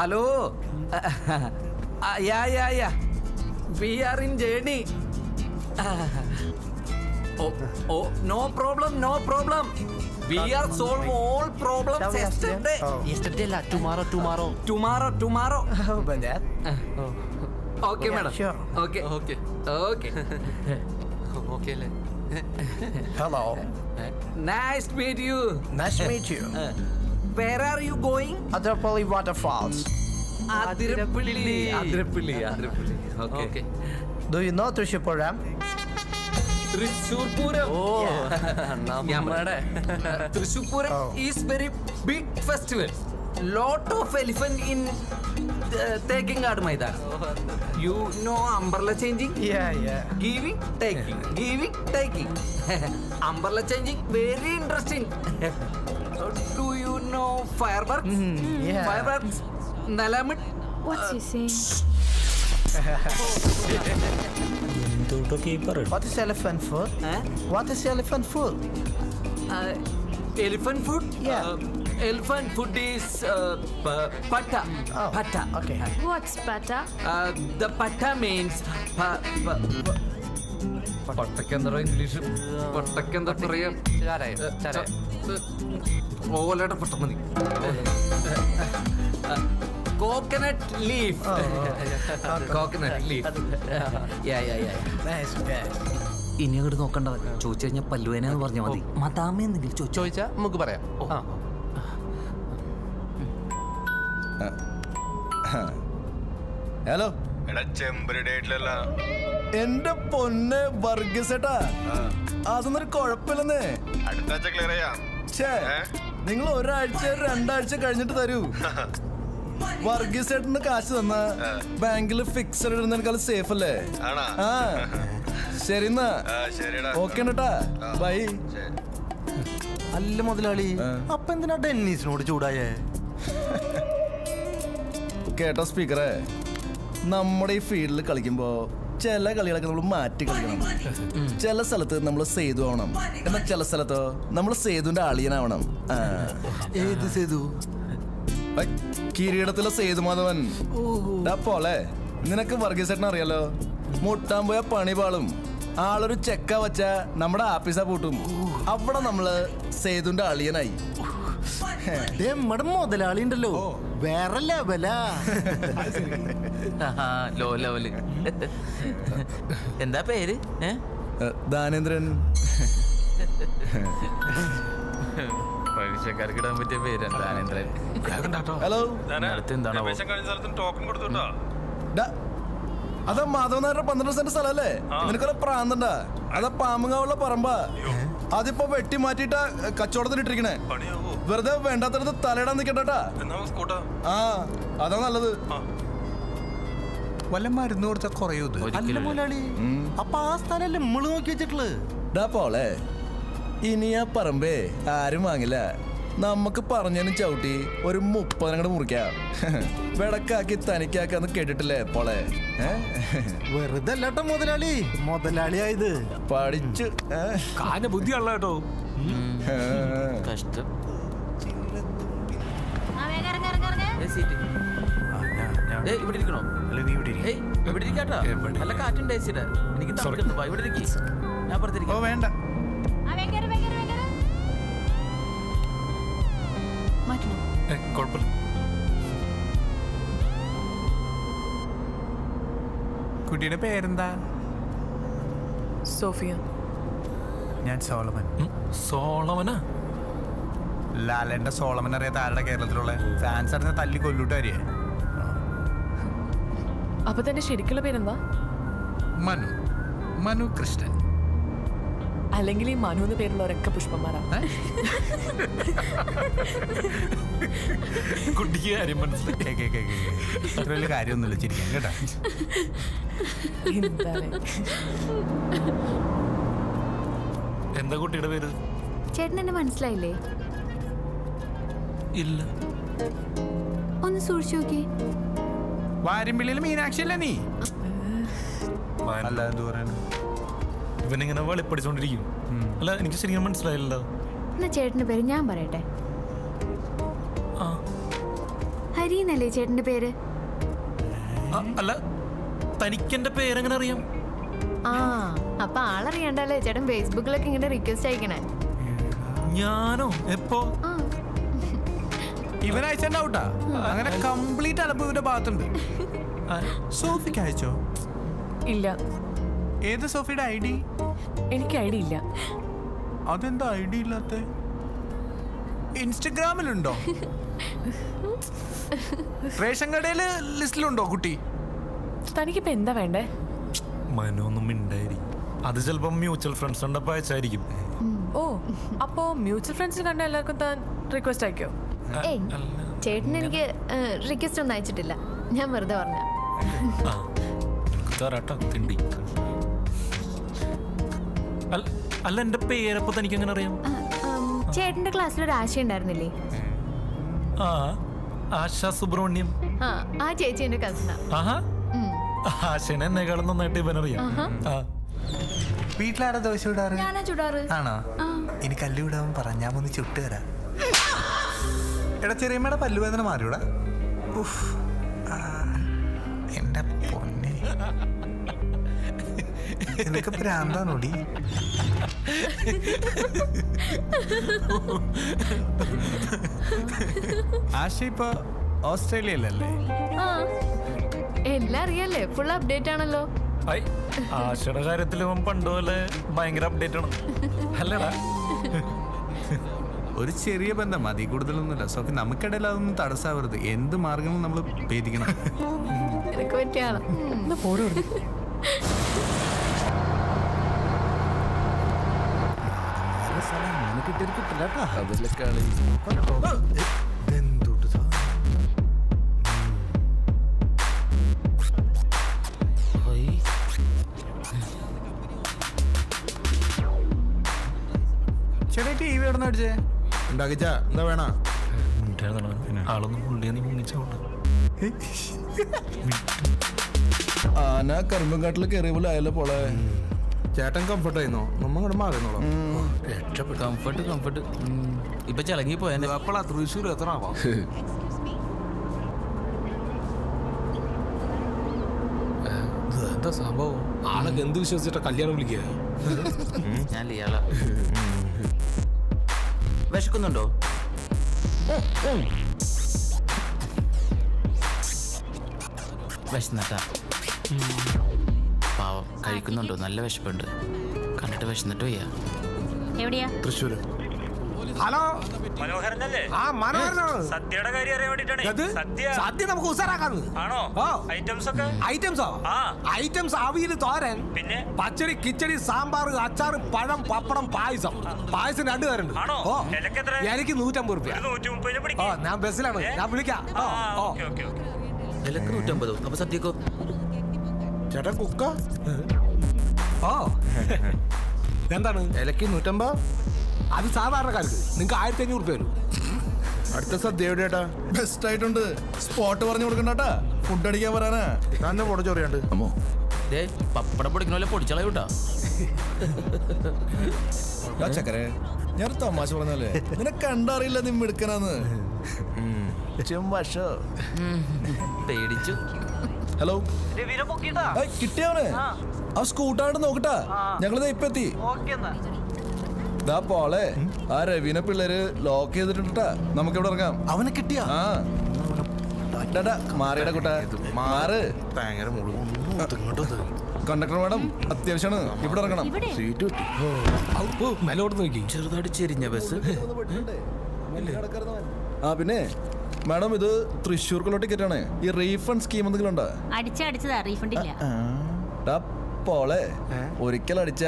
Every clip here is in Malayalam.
Hello. Yeah. We are in journey. No problem. We are solve all problems yesterday. Yesterday la, tomorrow. Tomorrow. Oh, but that. Okay, Yeah, madam. sure. Okay. Okay le. Hello. Nice to meet you. Nice to meet you. Where are you going? Adrapalli Waterfalls. Adirapalli. Okay. Do you know Trishupuram? Thrissur Puram. Oh, നമ്മുടെ Thrissur Puram is very big festival. Lot of elephant in Tekingad Maidan. You know umbrella changing? Yeah. Giving, taking. Umbrella changing very interesting. Do you know fireworks? Yeah. Fireworks. Nalamit. What's he saying? What is elephant food? What is elephant food? Elephant food? Yeah. Elephant food is patta. Oh, Patta. okay. What's pata? The patta means പട്ടക്കെന്തോ ഇംഗ്ലീഷ് പട്ടക്കെന്താ പറയാ ഓലയുടെ പട്ട മതി coconut leaf coconut leaf Nice. ഇനി അങ്ങോട്ട് നോക്കണ്ട ചോദിച്ചു കഴിഞ്ഞാൽ പല്ലുവേനെന്ന് പറഞ്ഞാൽ മതി മതാമ എന്തെങ്കിലും ചോദിച്ചാ നമുക്ക് പറയാം. ഹലോ എടാ ചെമ്പരുടെ ആയിട്ടില്ലല്ലോ. എന്റെ പൊന്ന് വർഗീസേട്ടാ അതൊന്നൊരു കുഴപ്പമില്ലെന്നേ. അടുത്ത ആഴ്ച ക്ലിയർ ചെയ്യാം. ഛേ നിങ്ങൾ ഒരാഴ്ച 2 ആഴ്ച കഴിഞ്ഞിട്ട് തരൂ. വർഗീസേട്ടന് കാശ് തന്ന ബാങ്കിൽ ഫിക്സഡ് ഇടുന്നതിനേക്കാൾ സേഫ് അല്ലേ? ആണോ? ആ ശരി എന്നാ ശരിടാ. ഓക്കെ കേട്ടാ ബൈ. അല്ല മുതലാളി, അപ്പൊ എന്തിനാ ഡെന്നീസിനോട് ചൂടായേ? കേട്ടോ സ്പീക്കറെ, നമ്മുടെ ഈ ഫീൽഡിൽ കളിക്കുമ്പോ ചില കളികളൊക്കെ നമ്മൾ മാറ്റി കളിക്കണം. ചില സ്ഥലത്ത് നമ്മൾ സേതു ആവണം, എന്നാൽ ചില സ്ഥലത്തോ നമ്മൾ സേതുവിന്റെ അളിയനാവണം. ഏത് സേതു? കിരീടത്തിലെ സേതുമാധവൻ. പോലെ നിനക്ക് വർഗീസേട്ടനെ അറിയാലോ. മുട്ടാൻ പോയ പണി പാളും. ആളൊരു ചെക്ക വച്ച നമ്മുടെ ആഫീസാ പൂട്ടും. അവിടെ നമ്മള് സേതുവിന്റെ അളിയനായി. നമ്മുടെ മുതലാളി ഉണ്ടല്ലോ, വേറെ ലെവലാ. Law level. എന്താ പേര്? ദാനേന്ദ്രൻ. പരീക്ഷക്കാർക്കിടാൻ പറ്റിയ പേര് ദാനേന്ദ്രൻ. ഹലോ. ടോക്കൺ കൊടുത്തോട്ടോ. അതാ മാധവനാരുടെ 12 സെന്റ് സ്ഥലല്ലേ? നിനക്കൊരു പ്രാന്തണ്ടാ? അതാ പാമ്പുങ്ങാവുള്ള പറമ്പാ. അതിപ്പോ വെട്ടി മാറ്റിട്ടാ കച്ചവടത്തിന് ഇട്ടിരിക്കണേ. വെറുതെ വേണ്ടാത്തടത്ത് തലയിടാൻ നിക്കട്ടാ. ആ അതാ നല്ലത്. വല്ല മരുന്ന് കൊടുത്താൽ കുറയൂ. അല്ല മുതലാളി, അപ്പൊ ആ സ്ഥലല്ലേ നമ്മള് നോക്കി വെച്ചിട്ടുള്ളത്? പോലെ ഇനി ആ പറമ്പേ ആരും വാങ്ങില്ല. നമുക്ക് പറഞ്ഞതിനും ചവിട്ടി ഒരു 30 അങ്ങോട്ട് മുറിക്കാം. വെടക്കാക്കി തനിക്കാക്കാന്ന് കേട്ടിട്ടില്ലേ പോലെ? വെറുതെ അല്ലാട്ടോ മുതലാളി, മുതലാളിയായത് പഠിച്ചു. കാഞ്ഞ ബുദ്ധിയുള്ള കേട്ടോ. കഷ്ടം. ഇവിടെ ഇരിക്കണോ? ഇവിടെ ഇരിക്കാട്ടോ. നല്ല കാറ്റുണ്ട്. എനിക്ക് തണുക്കുന്നു. ഇവിടെ ഇരിക്കും. ഞാൻ പുറത്തിരിക്കും. വേണ്ട. കുഴപ്പമില്ല. കുട്ടിയുടെ പേരെന്താ? Sophia. ഞാൻ സോളമൻ. സോളമനാ? ലാലേന്റെ സോളമൻ അറിയാത്ത ആരുടെ കേരളത്തിലുള്ള ഫാൻസ് അറിഞ്ഞ തല്ലി കൊല്ലൂട്ടാരിയെ. അപ്പൊ തന്റെ ശരിക്കുള്ള പേരെന്താ? മനു കൃഷ്ണൻ. അല്ലെങ്കിൽ ഈ മനു എന്ന പേരുള്ളവരൊക്കെ പുഷ്പന്മാരാ. കുട്ടിക്ക് കാര്യം മനസ്സിലായി. അത്ര വലിയ കാര്യമൊന്നുമില്ല, ചിരിക്കാൻ കേട്ടാ. എന്താ കുട്ടിയുടെ പേര്? ചേട്ടൻ എന്നെ മനസ്സിലായില്ലേ? ഇല്ല. ഒന്ന് സൂക്ഷിച്ചു നോക്കി. വാര്യമ്പിള്ളിയിൽ മീനാക്ഷി അല്ലേ നീ? അല്ല എന്ത് പറയുന്നു? ഇവനിങ്ങനെ വെളിപ്പടിച്ചോണ്ടിരിക്കും. അല്ല എനിക്ക് ശരിക്കും മനസ്സിലായില്ലല്ലോ. എന്നാ ചേട്ടന്റെ പേര് ഞാൻ പറയട്ടെ. ഹരി എന്നല്ലേ ചേട്ടന്റെ പേര്? അല്ല തനിക്കെന്റെ പേരെങ്ങനെ അറിയാം? ആ അപ്പൊ ആളറിയണ്ടല്ലേ ചേട്ടൻ ഫേസ്ബുക്കിലൊക്കെ ഇങ്ങനെ റിക്വസ്റ്റ് അയക്കണേ. ഞാനോ? എപ്പോ? ആ ഇവൻ അയച്ചിട്ടുണ്ടാവൂട്ടാ. അങ്ങനെ കംപ്ലീറ്റ് അലമ്പ് ഇവന്റെ ഭാഗത്തുണ്ട്. സോഫിക്ക് അയച്ചോ? ഇല്ല, ഏത് സോഫിയുടെ ഐ ഡി? എനിക്ക് ഐഡിയ ഇല്ല. അതെന്താ ഐ ഡി ഇല്ലാത്ത? ഇൻസ്റ്റഗ്രാമിലുണ്ടോ? റേഷൻ കടയില് ലിസ്റ്റിലുണ്ടോ കുട്ടി? തനിക്കിപ്പോ എന്താ വേണ്ടേ? മനൊന്നും മിണ്ടായിരിക്കും. അത് ചിലപ്പോ മ്യൂച്വൽ ഫ്രണ്ട്സ് ഉണ്ടപ്പോ അയച്ചായിരിക്കും. ഓ അപ്പോ മ്യൂച്വൽ ഫ്രണ്ട്സിൽ കണ്ട എല്ലാവർക്കും താൻ റിക്വസ്റ്റ് അയക്കോ? ഏയ് ചേട്ടൻ എനിക്ക് റിക്വസ്റ്റ് ഒന്നും അയച്ചിട്ടില്ല. ഞാൻ വെറുതെ പറഞ്ഞ. ആ, നിനക്ക് തരാട്ടോ തിണ്ടി. അല്ല എന്റെ പേരപ്പോ തനിക്ക് എങ്ങനെ അറിയാം? ചേട്ടന്റെ ക്ലാസ്സിലൊരു ആശ ഉണ്ടായിരുന്നില്ലേ? ആ, ആശാ സുബ്രഹ്മണ്യം. ആ ചേച്ചി എന്റെ കസിനാ. ആഹാ, ആശനെ എന്നെക്കാളും നന്നായിട്ട് ഇവനറിയാം. ആ, വീട്ടിലാരാ ദോശ ഇടാറ്? ഞാനാ ചുടാറ്. ആണോ? ഇനി കല്ല് വിടാൻ പറഞ്ഞാ ഒന്ന് ചുട്ട് തരാം. എടാ ചെറിയമ്മയുടെ പല്ലുവേദന മാറിയൂടാ? എന്റെ പൊന്നെ, നിനക്ക് ഭ്രാന്താണോടി? ആശ ഇപ്പൊ ഓസ്ട്രേലിയയിലല്ലേ? ആ എല്ലാം അറിയാലേ, ഫുൾ അപ്ഡേറ്റ് ആണല്ലോ. ഐ, ആശയുടെ കാര്യത്തിൽ ഇവൻ പണ്ടുപോലെ ഭയങ്കര അപ്ഡേറ്റ് ആണ് അല്ലടാ. ഒരു ചെറിയ ബന്ധം, അതിൽ കൂടുതലൊന്നുമില്ല. സോഫി, നമുക്കിടയിൽ അതൊന്നും തടസ്സാവരുത്. എന്ത് മാർഗങ്ങളും നമ്മൾ ഭേദിക്കണം. എനിക്ക് പറ്റിയ ആളാ. ചേട്ടാ ടി വി എവിടെ അടിച്ചേ? ഉണ്ടാക്കിച്ച എന്താ വേണ? ആളൊന്നും പുള്ളിയെ നീ മുങ്ങിച്ചോണ്ട. ആന കരിമ്പങ്കാട്ടിൽ കയറിയ പോലെ ആയല്ലോ പോളെ. ചേട്ടൻ കംഫർട്ട് ആയിരുന്നോ? നമ്മ അങ്ങോട്ട് മാറുന്നോളാം. കംഫർട്ട് ഇപ്പൊ ചലങ്ങി പോയാ അപ്പോഴാ തൃശ്ശൂർ എത്ര ആവാം. എന്താ സംഭവം? ആളൊക്കെ എന്ത് വിശ്വസിച്ചിട്ടാ കല്യാണം വിളിക്കുക? ഞാൻ ലിയാളാ. വിശക്കുന്നുണ്ടോ? വിശന്നട്ടാ. പാവം കഴിക്കുന്നുണ്ടോ? നല്ല വിശപ്പുണ്ട്. കണ്ടിട്ട് വിശന്നിട്ട് വയ്യ. എവിടെയാ? തൃശ്ശൂര്. ഹലോ, മനോഹരനല്ലേ? ആ മനോഹരനാണ്. സദ്യയുടെ കാര്യം അറിയാൻ വേണ്ടിട്ടാണ്. സദ്യ നമുക്ക് ഉസാറാക്കാന്ന്. ആണോ? ഓ, ഐറ്റംസ് ഒക്കെ ഐറ്റംസോ? ഐറ്റംസ് അവിയൽ, തോരൻ, പിന്നെ പച്ചടി, കിച്ചടി, സാമ്പാർ, അച്ചാർ, പഴം, പപ്പടം, പായസം. പായസം 2 പേരുണ്ട്. ഓ, എനിക്ക് 150 രൂപ. ഓ, ഞാൻ ബസ്സിലാണ്, ഞാൻ വിളിക്കാം. ഓ ഓ വിലക്ക് 150. അപ്പൊ സദ്യക്കോ? ചേട്ടാ കുക്ക ഓ എന്താണ് ഇലക്ക് 150? അത് സാധാരണക്കാർക്ക്. നിങ്ങൾക്ക് 1500 രൂപ വരും. അടുത്ത സദ്യ എവിടെ ചേട്ടാ? ബെസ്റ്റ് ആയിട്ടുണ്ട്. സ്പോട്ട് പറഞ്ഞു കൊടുക്കണ്ടാ. ഫുഡ് അടിക്കാൻ വരാനാ. തന്നെ പൊട ചൊറിയാണ്ട്. അമ്മോ, പപ്പടം പൊടിക്കണ പൊടിച്ചളയൂട്ടാ. ചക്കരെ, ഞാൻ തമാശ പറഞ്ഞല്ലേ. നിന്നെ കണ്ടറിയില്ല നിമ്മ എടുക്കാനാന്ന്. പേടിച്ചു. ഹലോ, കിട്ടിയവന് ആ സ്കൂട്ടാണ്ട് നോക്കട്ടാ. ഞങ്ങളിത് ഇപ്പൊ എത്തി. ദാ പോളെ, ആ രവീനെ പിള്ളേര് ലോക്ക് ചെയ്തിട്ടാ. നമുക്ക് ഇവിടെ ഇറങ്ങാം. അവനെ കിട്ടിയാ? ആ മാറിയുടെ കുട്ട മാറ്. കണ്ടക്ടർ മാഡം, അത്യാവശ്യമാണ്, ഇവിടെ ഇറങ്ങണം. സീറ്റ് കിട്ടി. മേലോട്ട് നോക്കി. ചെറുതായിട്ട് ചെരിഞ്ഞ ബസ്. ആ പിന്നെ മാഡം, ഇത് തൃശ്ശൂർക്കുള്ള ടിക്കറ്റ് ആണ്. ഈ റീഫണ്ട് സ്കീം എന്തെങ്കിലും ഉണ്ടോ? അടിച്ചതാ, റീഫണ്ട് ഇല്ല. പോളെ, ഒരിക്കൽ അടിച്ച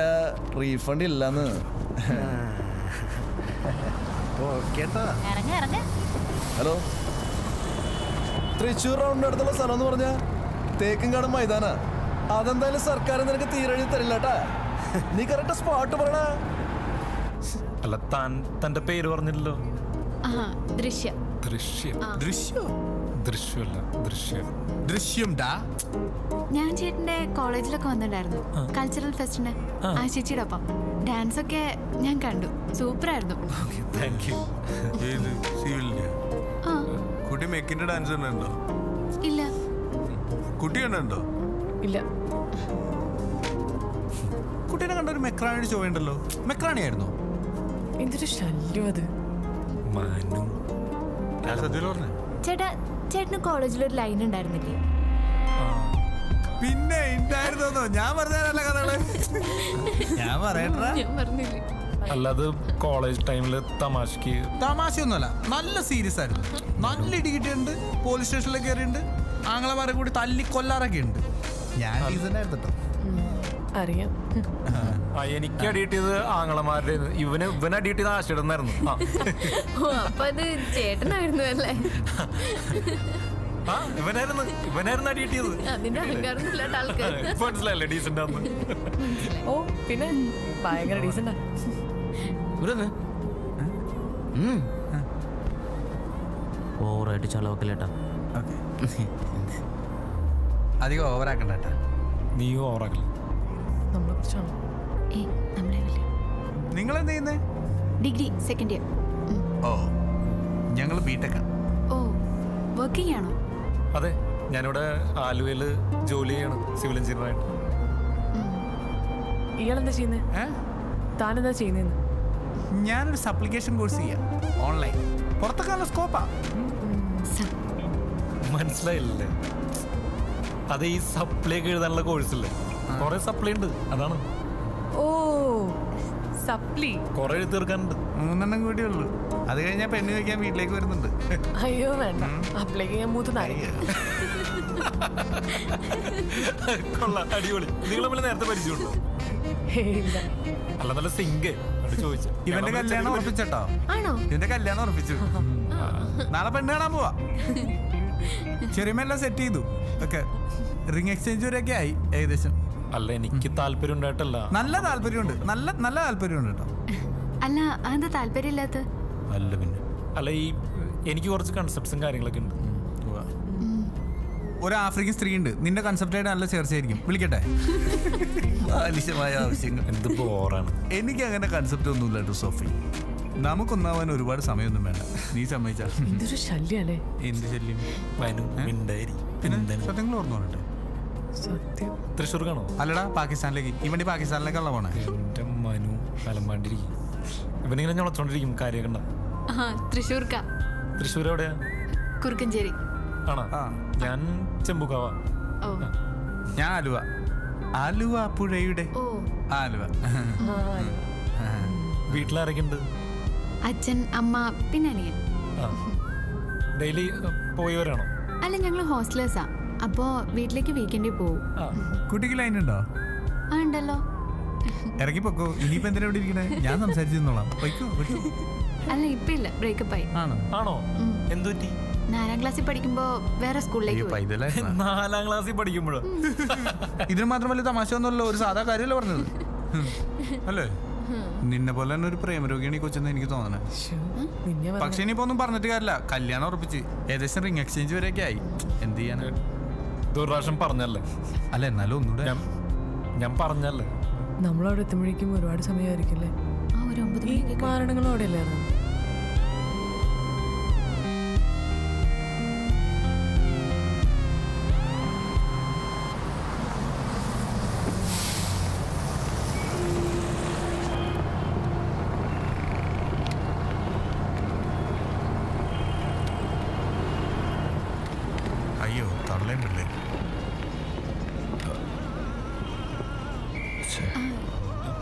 റീഫണ്ട് ഇല്ലെന്ന്. ഹലോ, തൃശ്ശൂർ റൗണ്ട് അടുത്തുള്ള സ്ഥലം എന്ന് പറഞ്ഞ തേക്കിൻകാട് മൈതാന. അതെന്തായാലും സർക്കാർ നിനക്ക് തീരെഴുതി തരില്ലട്ടാ. നീ കറക്റ്റ് സ്പോട്ട് പറയണ. അല്ല, തന്റെ പേര് പറഞ്ഞില്ലല്ലോ. ദൃശ്യം. ദൃശ്യം. ദൃശ്യോ? ദൃശ്യമല്ല, ദൃശ്യം. ദൃശ്യം ഡാ. ഞാൻ ചേട്ടന്റെ കോളേജിലൊക്കെ വന്നിട്ടുണ്ടായിരുന്നു, കൾച്ചറൽ ഫെസ്റ്റിന്. ആ ചേച്ചിയുടെ ഒപ്പം ഡാൻസ് ഒക്കെ ഞാൻ കണ്ടു. സൂപ്പർ ആയിരുന്നു. Thank you. ആ കുട്ടി മെക്കിന്റെ ഡാൻസ് കണ്ടോ? ഇല്ല. കുട്ടി കണ്ടോ? ഇല്ല. കുട്ടീനെ കണ്ട ഒരു മെക്രാണിയുടെ ഷോ ഉണ്ടല്ലോ, മെക്രാണിയായിരുന്നോ? എന്തൊരു ശല്യം അത്. മനു സത്യം പറഞ്ഞേ. ചേട്ടാ, ചേട്ടന് കോളേജിലൊരു ലൈൻ ഉണ്ടായിരുന്നില്ലേ? പിന്നെ ഉണ്ടായിരുന്നോ? ഞാൻ പറഞ്ഞല്ല കഥകള്. ഞാൻ പറയട്ടാ. ഞാൻ പറഞ്ഞില്ലേ. അല്ലാതെ കോളേജ് ടൈമില് തമാശക്ക് തമാശയൊന്നുമല്ല, നല്ല സീരിയസ് ആയിരുന്നു. നല്ല ഇടി കിട്ടിയിട്ടുണ്ട്, പോലീസ് സ്റ്റേഷനിലേക്ക് കയറിയിട്ടുണ്ട്, ആങ്ങളമാരെ കൂടി തല്ലി കൊല്ലാറൊക്കെ ഉണ്ട്. ഞാൻ ഡീസന്റ് ആയിരുന്നു കേട്ടോ. അറിയാം. എനിക്ക് അടി കിട്ടിയത് ആങ്ങളമാരുടെ ഇവന് അടി കിട്ടിയത് ആശിടുന്നായിരുന്നു. ഓ, അപ്പൊ അത് ചേട്ടനായിരുന്നു അല്ലേ? ഇവനായിരുന്നു അടി കിട്ടിയത്. അതിന്റെ അഹങ്കാരം ഇല്ലാത്ത ആൾക്കാർ. മനസ്സിലായല്ലേ ഡീസന്റ് ആന്ന്? ഓ പിന്നെ ഭയങ്കര ഡീസന്റാ. ഓവറായിട്ട് ചളവക്കല്ലേട്ടാ. അധികം ഓവറാക്കണ്ട കേട്ടാ. നീ ഓവറാക്കില്ല. നമ്മളെ കുറിച്ചാണ്. ഏയ്, നമ്മളെ വലിയ നിങ്ങൾ എന്ത് ചെയ്യുന്നേ? Degree second year. ഓ, ഞങ്ങൾ ബിടെക്കാ. ഓ, വർക്കിംഗ് ആണോ? അതെ, ഞാനിവിടെ ആലുവയില് ജോലി ചെയ്യാണ്, സിവിൽ എഞ്ചിനീയറായിട്ട്. ഇയാളെന്താ ചെയ്യുന്നേ? താനെന്താ ചെയ്യുന്നേന്ന്? ഞാനൊരു സപ്ലിക്കേഷൻ കോഴ്സ് ചെയ്യാം, ഓൺലൈൻ. പുറത്തൊക്കെ നല്ല സ്കോപ്പാ. മനസ്സിലായില്ലേ? അത് ഈ സപ്ലൈ ഒക്കെ എഴുതാനുള്ള കോഴ്സില്ലേ, കുറെ സപ്ലൈ ഉണ്ട്, അതാണ്. ഓ, സപ്ലി കുറെ എഴുതി തീർക്കാനുണ്ട്. 3 കൂടി ഉള്ളൂ. അത് കഴിഞ്ഞാൽ പെണ്ണ് വയ്ക്കാൻ വീട്ടിലേക്ക് വരുന്നുണ്ട്. അയ്യോ വേണ്ട, അപ്പളേക്ക് ഞാൻ മൂത്തുന്നായി. കൊള്ളാം, അടിപൊളി. നിങ്ങൾ തമ്മിൽ നേരത്തെ പരിചയമുണ്ടോ? ഇല്ല. അല്ല, നല്ല സിംഗ് ചോദിച്ചു. ഇവന്റെ കല്യാണം ഉറപ്പിച്ചോ? ആണോ? ഇവന്റെ കല്യാണം ഉറപ്പിച്ചു. നാളെ പെണ്ണ് കാണാൻ പോവാ. ചെറിയമെല്ലാം സെറ്റ് ചെയ്തു ഒക്കെ. റിംഗ് എക്സ്ചേഞ്ച് വരെയൊക്കെ ആയി ഏകദേശം. അല്ല, എനിക്ക് താല്പര്യം ഉണ്ടായിട്ടല്ല. നല്ല താല്പര്യമുണ്ട്, നല്ല താല്പര്യമുണ്ട് കേട്ടോ. അല്ല, അതെന്താ താല്പര്യമില്ലാത്ത? അല്ല പിന്നെ അല്ല, ഈ എനിക്ക് കുറച്ച് കൺസെപ്റ്റ്സും കാര്യങ്ങളൊക്കെ ഉണ്ട്. ഒരു ആഫ്രിക്കൻ സ്ത്രീ ഉണ്ട്, നിന്റെ കൺസെപ്റ്റായിട്ട് നല്ല ചേർച്ചയായിരിക്കും. വിളിക്കട്ടെ? ആവശ്യമായ ആവശ്യങ്ങൾ. എന്ത് ബോറാണ്. എനിക്ക് അങ്ങനെ കൺസെപ്റ്റ് ഒന്നുമില്ല കേട്ടോ സോഫി. നമുക്കൊന്നാവാൻ ഒരുപാട് സമയമൊന്നും വേണ്ട. നീ സമ്മതിച്ചാ? എന്തൊരു ശല്യല്ലേ. എന്ത് ശല്യം? പിന്നെ സത്യങ്ങൾ ഓർമ്മ പറഞ്ഞിട്ട് സത്യം. തൃശ്ശൂർ കാണോ? അല്ലടാ, പാകിസ്ഥാനിലേക്ക്. ഇവണ്ടി പാകിസ്ഥാനിലേക്കുള്ള പോണേ. എന്റെ മനു അലമ്പാണ്ടിരിക്കും. ഇവനിങ്ങനെ ഞൊളച്ചോണ്ടിരിക്കും കാര്യമൊക്കെ ഉണ്ടാ. തൃശ്ശൂർക്ക. തൃശ്ശൂർ എവിടെയാ? കുറുക്കഞ്ചേരി. ആണോ? ഞാൻ ചെമ്പുക്കാവാ. ഓ, ഞാൻ ആലുവ. ആലുവ പുഴയുടെ ഓ. ആലുവ. വീട്ടിലാരൊക്കെ ഉണ്ട്? അച്ഛൻ, അമ്മ, പിന്നെ അനിയൻ. ഡെയിലി പോയി വരാണോ? അല്ല, ഞങ്ങൾ ഹോസ്റ്റലേഴ്സാ. അപ്പോ വീട്ടിലേക്ക് വീക്കെൻഡിൽ പോവും. കുട്ടിക്ക് ലൈൻ ഉണ്ടോ? ആ, ഉണ്ടല്ലോ. ഇറക്കി പൊക്കോ. ഇനിയിപ്പോ എന്തിനാ ഇവിടെ ഇരിക്കണേ? ഞാൻ സംസാരിച്ചിരുന്നോളാം. പൊയ്ക്കോ. അല്ല, ഇപ്പൊ ഇല്ല, ബ്രേക്കപ്പ് ആയി. ആണോ? എന്തു പറ്റി? 4ാം ക്ലാസ്സിൽ പഠിക്കുമ്പോ വേറെ സ്കൂളിലേക്ക് പോയി. 4ാം ക്ലാസ്സിൽ പഠിക്കുമ്പോഴോ? ഇതിന് മാത്രം വലിയ തമാശ ഒന്നുമല്ലോ, ഒരു സാധാ കാര്യമല്ലേ പറഞ്ഞത്. അല്ലേ? നിന്നെ പോലെ തന്നെ ഒരു പ്രേമരോഗിയാണ് ഈ കൊച്ചെന്ന് എനിക്ക് തോന്നണേ. പക്ഷെ ഇനിയിപ്പോ ഒന്നും പറഞ്ഞിട്ട് കാര്യമില്ല. കല്യാണം ഉറപ്പിച്ച് ഏകദേശം റിംഗ് എക്സ്ചേഞ്ച് വരെയൊക്കെ ആയി. എന്ത് ചെയ്യാനാ? ദുർപ്രാവശ്യം പറഞ്ഞല്ലേ? അല്ല, എന്നാലും ഒന്നുകൂടെ ഞാൻ പറഞ്ഞല്ലേ. നമ്മളവിടെ എത്തുമ്പോഴേക്കും ഒരുപാട് സമയമായിരിക്കില്ലേ? ആ, ഒരു 9 മണിക്ക്. കാരണങ്ങളും അവിടെ അല്ലായിരുന്നു. അയ്യോ, തള്ളേണ്ടല്ലേ.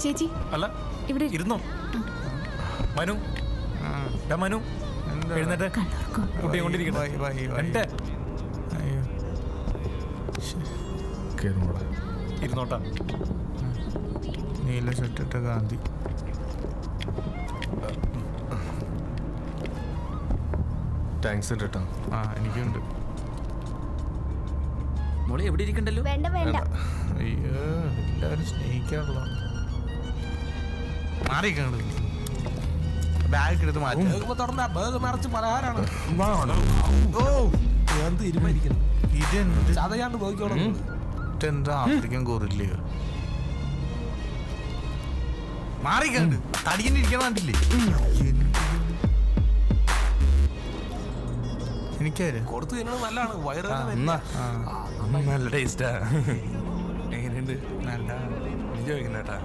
ചേച്ചി, അല്ല, ഇവിടെ ഇരുന്നോ? മനു, മനു എഴുന്നേറ്റ് കുട്ടിയെ കൊണ്ടിരിക്കട്ടെ. എന്റെ ഇരുന്നോട്ടാ. നീല ഷർട്ടിട്ട ഗാന്ധി. താങ്ക്സ് കേട്ടോ. ആ, എനിക്കുണ്ട്. മോളെ എവിടെ ഇരിക്കണ്ടല്ലോ? വേണ്ട വേണ്ട. അയ്യോ, എല്ലാവരും സ്നേഹിക്കാറുള്ള മാറിക്കണ്ട്. ബാഗ് എടുത്ത് മാറ്റി തുറന്ന ബേഗ് മറച്ച് പലഹാരാണ്. ഓ, എന്ത് ഇരുമായിരിക്കുന്നു. ഇതെന്ത് ചതയാണ്ട് പോയിക്കോളും. ഇതെന്താ ആഫ്രിക്കൻ ഗോറില്ലയോ? മാറിക്കണ്ട്. തടിക്കണ്ടിരിക്കാൻ കണ്ടില്ലേ? എനിക്കാര് കൊടുത്തു തിന്നണത് നല്ലതാണ് വയറ് എന്നാ നല്ല ടേസ്റ്റാ എങ്ങനെയുണ്ട് നല്ല എനിക്ക് ചോദിക്കണേട്ടാ